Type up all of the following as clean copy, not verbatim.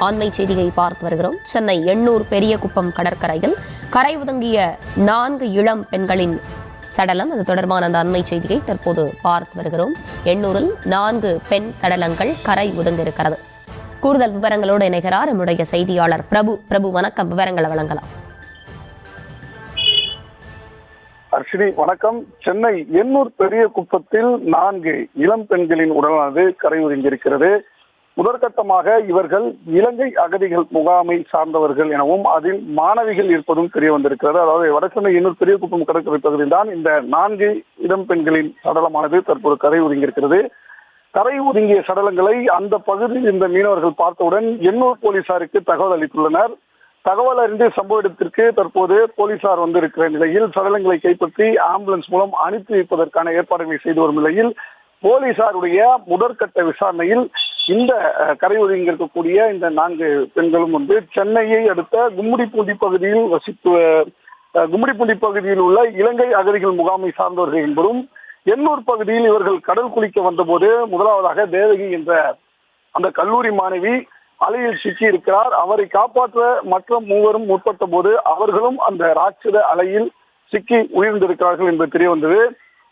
ஆண்மை செய்தியை பார்த்து வருகிறோம். சென்னை எண்ணூர் பெரியகுப்பம் கடற்கரையில் கரை ஒதுங்கிய 4 இளம் பெண்களின் சடலம், அது தொடர்பான அந்த அண்மை செய்தியை தற்போது பார்த்து வருகிறோம். எண்ணூரில் 4 பெண் சடலங்கள் கரை ஒதுங்கியிருக்கிறது. கூடுதல் விவரங்களோடு இணைகிறார் நம்முடைய செய்தியாளர் பிரபு. வணக்கம், விவரங்களை வழங்கலாம். அர்ஷினி வணக்கம். சென்னை எண்ணூர் பெரியகுப்பத்தில் 4 இளம் பெண்களின் உடலானது கரை ஒதுங்கியிருக்கிறது. முதற்கட்டமாக இவர்கள் இலங்கை அகதிகள் முகாமை சார்ந்தவர்கள் எனவும் அதில் மாணவிகள் இருப்பதும் தெரிய வந்திருக்கிறது. அதாவது வடசென்னை எண்ணூர் பெரியகுப்பம் கடற்கரை பகுதியில் தான் இந்த 4 இளம் பெண்களின் சடலமானது தற்போது கரை ஒதுங்கியிருக்கிறது. கரை ஒதுங்கிய சடலங்களை அந்த பகுதியில் இந்த மீனவர்கள் பார்த்தவுடன் எண்ணூர் போலீசாருக்கு தகவல் அளித்துள்ளனர். தகவல் அறிந்து சம்பவ இடத்திற்கு தற்போது போலீசார் வந்திருக்கிற நிலையில் சடலங்களை கைப்பற்றி ஆம்புலன்ஸ் மூலம் அனுப்பி வைப்பதற்கான ஏற்பாடுகளை செய்து வரும் நிலையில் போலீசாருடைய முதற்கட்ட விசாரணையில் இந்த கரை ஒதுங்கி இருக்கக்கூடிய இந்த 4 பெண்களும் சென்னையை அடுத்த கும்மிடிப்பூண்டி பகுதியில் உள்ள இலங்கை அகதிகள் முகாமை சார்ந்தவர்கள் என்பதும், எண்ணூர் பகுதியில் இவர்கள் கடல் குளிக்க வந்தபோது முதலாவதாக தேவகி என்ற அந்த கல்லூரி மாணவி அலையில் சிக்கி இருக்கிறார். அவரை காப்பாற்ற மற்ற 3 முற்பட்ட போது அவர்களும் அந்த ராட்சத அலையில் சிக்கி உயிர்ந்திருக்கிறார்கள் என்பது தெரிய வந்தது.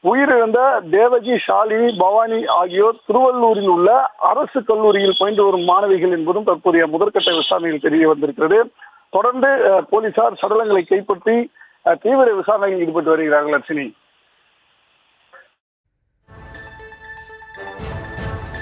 உயிரிழந்த தேவகி, ஷாலினி, பவானி ஆகியோர் திருவள்ளூரில் உள்ள அரசு கல்லூரியில் பயின்று வரும் மாணவிகள் என்பதும் தற்போதைய முதற்கட்ட விசாரணையில் தெரிய வந்திருக்கிறது. தொடர்ந்து போலீசார் சடலங்களை கைப்பற்றி தீவிர விசாரணையில் ஈடுபட்டு வருகிறார்கள். அர்ச்சனி.